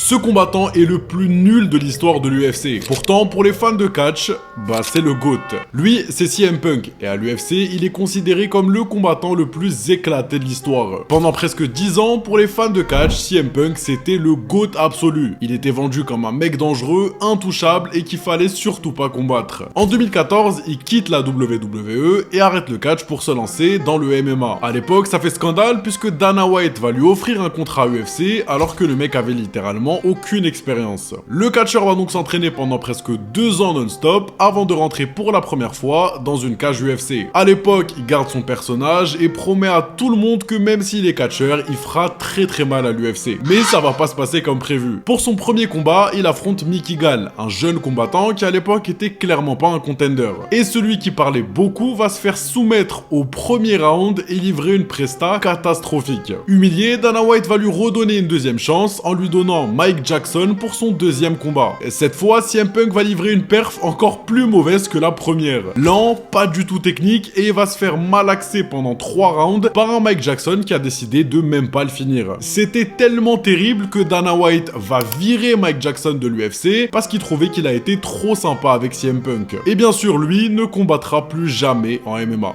Ce combattant est le plus nul de l'histoire de l'UFC. Pourtant, pour les fans de catch, c'est le GOAT. Lui, c'est CM Punk, et à l'UFC, il est considéré comme le combattant le plus éclaté de l'histoire. Pendant presque 10 ans, pour les fans de catch, CM Punk, c'était le GOAT absolu. Il était vendu comme un mec dangereux, intouchable, et qu'il fallait surtout pas combattre. En 2014, il quitte la WWE et arrête le catch pour se lancer dans le MMA. À l'époque, ça fait scandale puisque Dana White va lui offrir un contrat UFC alors que le mec avait littéralement aucune expérience. Le catcheur va donc s'entraîner pendant presque 2 ans non-stop avant de rentrer pour la première fois dans une cage UFC. À l'époque, il garde son personnage et promet à tout le monde que même s'il est catcheur, il fera très mal à l'UFC. Mais ça va pas se passer comme prévu. Pour son premier combat, il affronte Mickey Gall, un jeune combattant qui à l'époque était clairement pas un contender. Et celui qui parlait beaucoup va se faire soumettre au premier round et livrer une presta catastrophique. Humilié, Dana White va lui redonner une deuxième chance en lui donnant Mike Jackson pour son deuxième combat. Et cette fois, CM Punk va livrer une perf encore plus mauvaise que la première. Lent, pas du tout technique et il va se faire malaxer pendant 3 rounds par un Mike Jackson qui a décidé de même pas le finir. C'était tellement terrible que Dana White va virer Mike Jackson de l'UFC parce qu'il trouvait qu'il a été trop sympa avec CM Punk. Et bien sûr, lui ne combattra plus jamais en MMA.